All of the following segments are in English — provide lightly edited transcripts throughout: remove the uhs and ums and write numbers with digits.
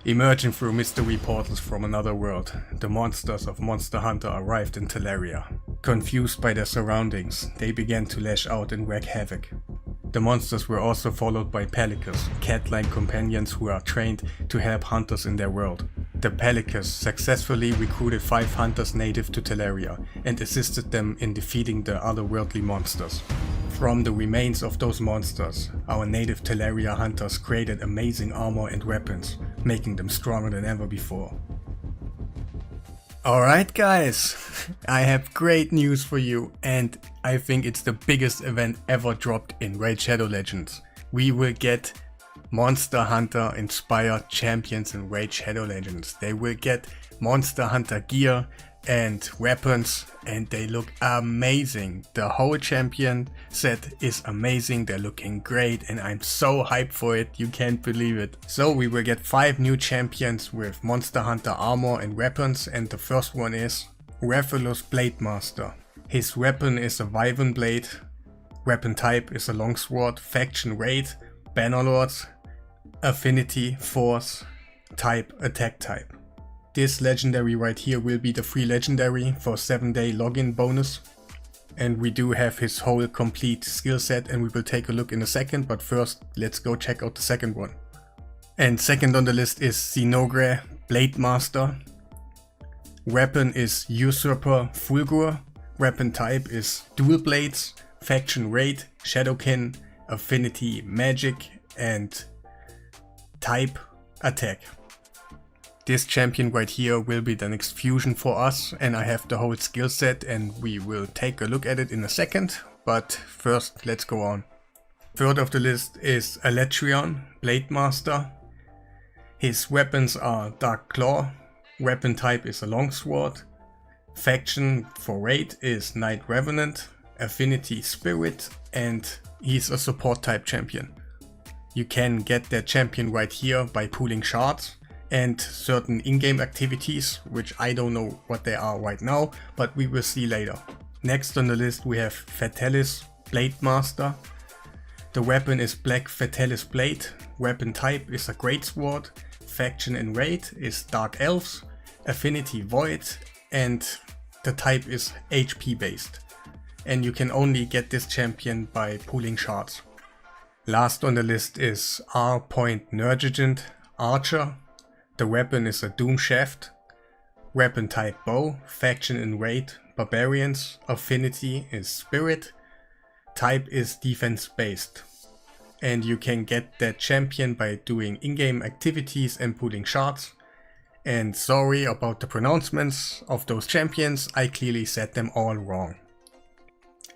Emerging through mystery portals from another world, the monsters of Monster Hunter arrived in Teleria. Confused by their surroundings, they began to lash out and wreak havoc. The monsters were also followed by Pelicus, cat-like companions who are trained to help hunters in their world. The Pelicus successfully recruited 5 hunters native to Teleria and assisted them in defeating the otherworldly monsters. From the remains of those monsters, our native Teleria hunters created amazing armor and weapons, making them stronger than ever before. Alright guys, I have great news for you, and I think it's the biggest event ever dropped in Raid Shadow Legends. We will get Monster Hunter inspired champions in Raid Shadow Legends. They will get Monster Hunter gear and weapons, and they look amazing. The whole champion set is amazing, they're looking great, and I'm so hyped for it, you can't believe it. So we will get 5 new champions with Monster Hunter armor and weapons, and the first one is Rathalos Blademaster. His weapon is a Wyvern blade, weapon type is a longsword, faction raid, Bannerlords, affinity, force, type, attack type. This legendary right here will be the free legendary for 7-day login bonus. And we do have his whole complete skill set, and we will take a look in a second, but first let's go check out the second one. And second on the list is Zinogre Blademaster. Weapon is Usurper Fulgur. Weapon type is dual blades, faction raid, Shadowkin, affinity magic, and type attack. This champion right here will be the next fusion for us, and I have the whole skill set and we will take a look at it in a second, but first let's go on. Third of the list is Alatreon Blademaster. His weapons are Dark Claw, weapon type is a longsword, faction for raid is Night Revenant, affinity spirit, and he's a support type champion. You can get that champion right here by pooling shards and certain in-game activities, which I don't know what they are right now, but we will see later. Next on the list we have Fatalis Blademaster. The weapon is Black Fatalis Blade, weapon type is a greatsword, faction and raid is Dark Elves, affinity void, and the type is HP based. And you can only get this champion by pooling shards. Last on the list is R. Nergigant Archer. The weapon is a Doom Shaft, weapon type bow, faction and raid, barbarians, affinity is spirit, type is defense based. And you can get that champion by doing in-game activities and pulling shards. And sorry about the pronouncements of those champions, I clearly said them all wrong.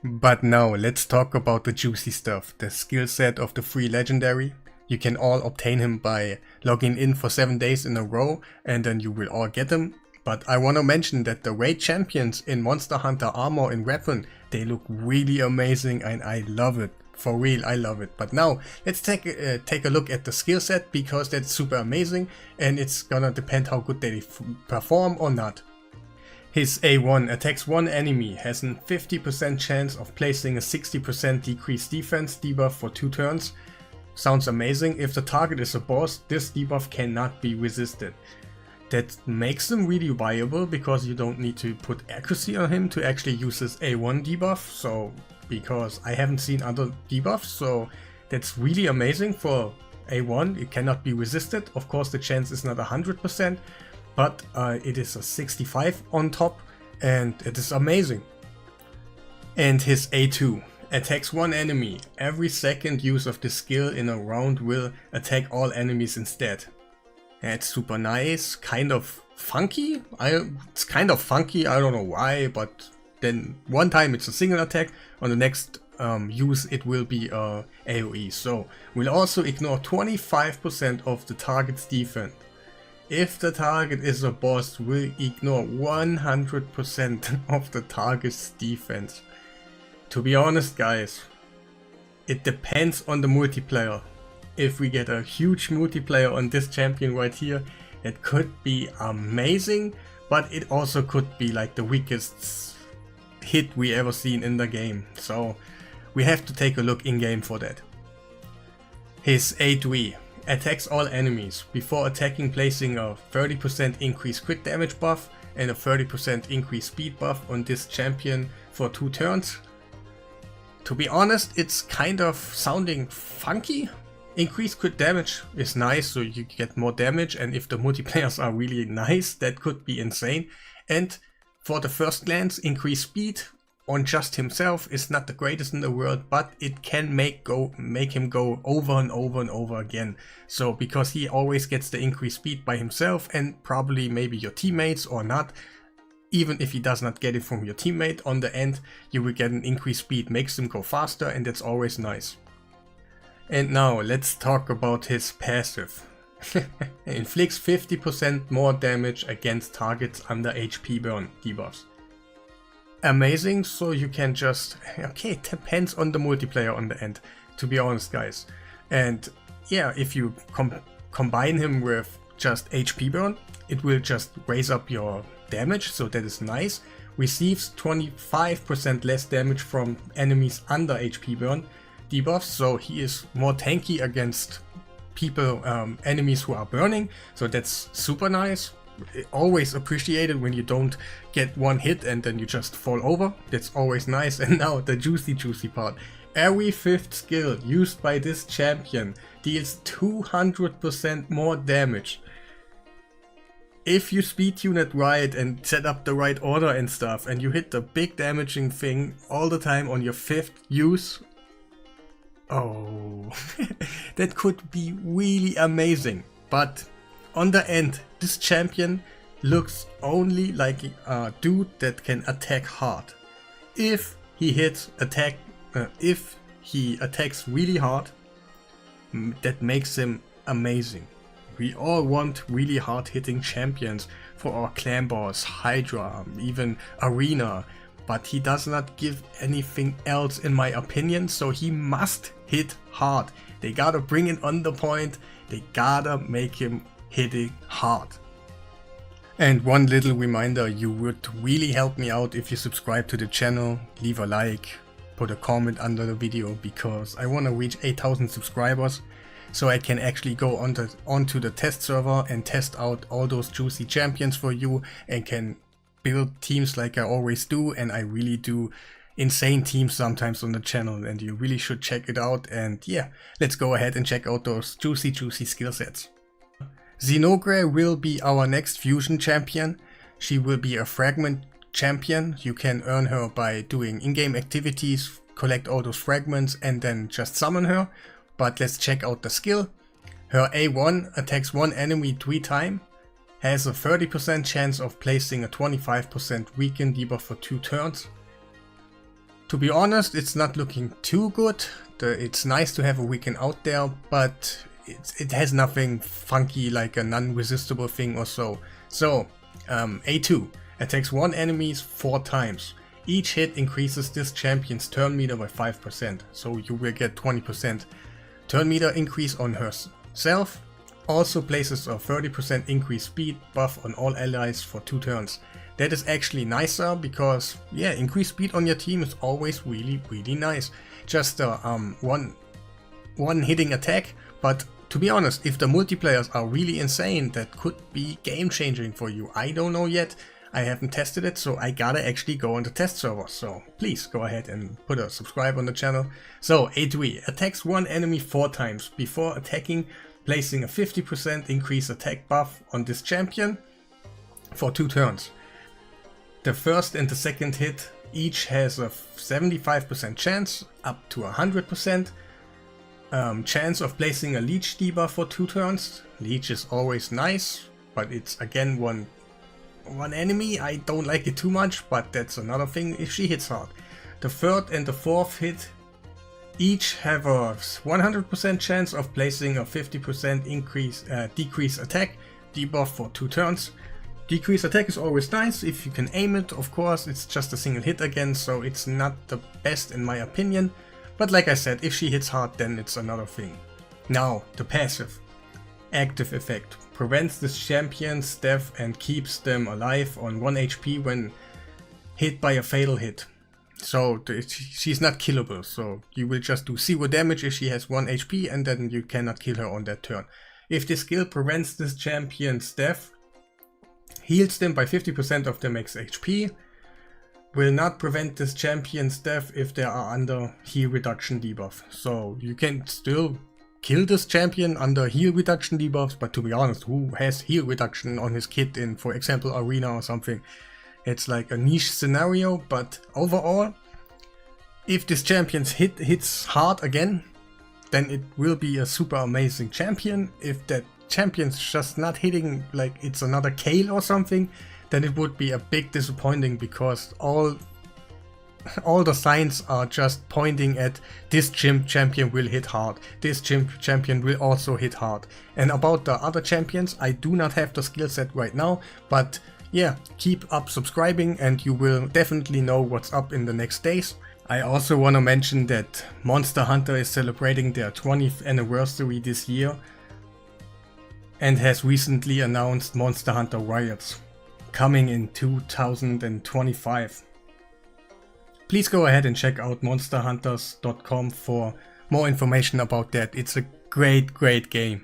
But now let's talk about the juicy stuff, the skill set of the free legendary. You can all obtain him by logging in for 7 days in a row, and then you will all get him. But I want to mention that the raid champions in Monster Hunter armor and weapon, they look really amazing and I love it. For real, I love it. But now let's take a look at the skill set, because that's super amazing and it's gonna depend how good they perform or not. His A1 attacks one enemy, has a 50% chance of placing a 60% decreased defense debuff for 2 turns. Sounds amazing. If the target is a boss, this debuff cannot be resisted. That makes him really viable, because you don't need to put accuracy on him to actually use his A1 debuff. So, because I haven't seen other debuffs, so that's really amazing for A1. It cannot be resisted. Of course the chance is not 100%, but it is a 65 on top, and it is amazing. And his A2. Attacks one enemy. Every second use of this skill in a round will attack all enemies instead. That's super nice, kind of funky. It's kind of funky, I don't know why, but then one time it's a single attack, on the next use it will be a AoE. So we'll also ignore 25% of the target's defense. If the target is a boss, we'll ignore 100% of the target's defense. To be honest guys, it depends on the multiplayer. If we get a huge multiplayer on this champion right here, it could be amazing, but it also could be like the weakest hit we ever seen in the game. So we have to take a look in game for that. His A2E. Attacks all enemies. Before attacking, placing a 30% increased crit damage buff and a 30% increased speed buff on this champion for 2 turns. To be honest, it's kind of sounding funky. Increased crit damage is nice, so you get more damage, and if the multiplayers are really nice, that could be insane. And for the first glance, increased speed on just himself is not the greatest in the world, but it can make him go over and over and over again. So because he always gets the increased speed by himself, and probably maybe your teammates or not, even if he does not get it from your teammate, on the end you will get an increased speed, makes him go faster, and that's always nice. And now let's talk about his passive. Inflicts 50% more damage against targets under HP burn debuffs. Amazing, so you can just, okay, it depends on the multiplayer on the end, to be honest guys. And yeah, if you combine him with just HP burn, it will just raise up your damage, so that is nice. Receives 25% less damage from enemies under HP burn debuffs, so he is more tanky against people, enemies who are burning, so that's super nice. Always appreciated when you don't get one hit and then you just fall over. That's always nice. And now the juicy part. Every 5th skill used by this champion deals 200% more damage. If you speed tune it right and set up the right order and stuff, and you hit the big damaging thing all the time on your 5th use, oh, that could be really amazing. But on the end, this champion looks only like a dude that can attack hard. If he attacks really hard, that makes him amazing. We all want really hard hitting champions for our clan boss, Hydra, even Arena, but he does not give anything else in my opinion, so he must hit hard. They gotta bring it on the point, they gotta make him hitting hard. And one little reminder, you would really help me out if you subscribe to the channel, leave a like, put a comment under the video, because I want to reach 8,000 subscribers so I can actually go onto the test server and test out all those juicy champions for you and can build teams like I always do, and I really do insane teams sometimes on the channel, and you really should check it out. And yeah, let's go ahead and check out those juicy skill sets. Zinogre will be our next fusion champion. She will be a fragment champion. You can earn her by doing in-game activities, collect all those fragments and then just summon her. But let's check out the skill. Her A1 attacks one enemy 3 times, has a 30% chance of placing a 25% weaken debuff for 2 turns. To be honest, it's not looking too good. It's nice to have a weaken out there, but it has nothing funky like a non-resistible thing or so. So, A2 attacks one enemy 4 times. Each hit increases this champion's turn meter by 5%, so you will get 20% turn meter increase on herself. Also places a 30% increased speed buff on all allies for 2 turns. That is actually nicer because, yeah, increased speed on your team is always really nice. Just a one hitting attack, but to be honest, if the multiplayers are really insane, that could be game changing for you. I don't know yet. I haven't tested it, so I gotta actually go on the test server. So please go ahead and put a subscribe on the channel. So A3 attacks one enemy 4 times before attacking, placing a 50% increased attack buff on this champion for 2 turns. The first and the second hit each has a 75% chance up to 100%. Chance of placing a leech debuff for 2 turns. Leech is always nice, but it's again one enemy. I don't like it too much, but that's another thing if she hits hard. The third and the fourth hit each have a 100% chance of placing a 50% decrease attack debuff for 2 turns. Decrease attack is always nice if you can aim it, of course. It's just a single hit again, so it's not the best in my opinion. But like I said, if she hits hard, then it's another thing. Now, the passive. Active effect. Prevents the champion's death and keeps them alive on 1 HP when hit by a fatal hit. So she's not killable, so you will just do 0 damage if she has 1 HP and then you cannot kill her on that turn. If this skill prevents this champion's death, heals them by 50% of their max HP, will not prevent this champion's death if they are under heal reduction debuff. So you can still kill this champion under heal reduction debuffs, but to be honest, who has heal reduction on his kit in, for example, Arena or something? It's like a niche scenario, but overall, if this champion hits hard again, then it will be a super amazing champion. If that champion's just not hitting, like it's another Kayle or something, then it would be a big disappointing, because all the signs are just pointing at this champion will hit hard, this champion will also hit hard. And about the other champions, I do not have the skill set right now, but yeah, keep up subscribing and you will definitely know what's up in the next days. I also want to mention that Monster Hunter is celebrating their 20th anniversary this year and has recently announced Monster Hunter Riots, coming in 2025. Please go ahead and check out monsterhunters.com for more information about that. It's a great game.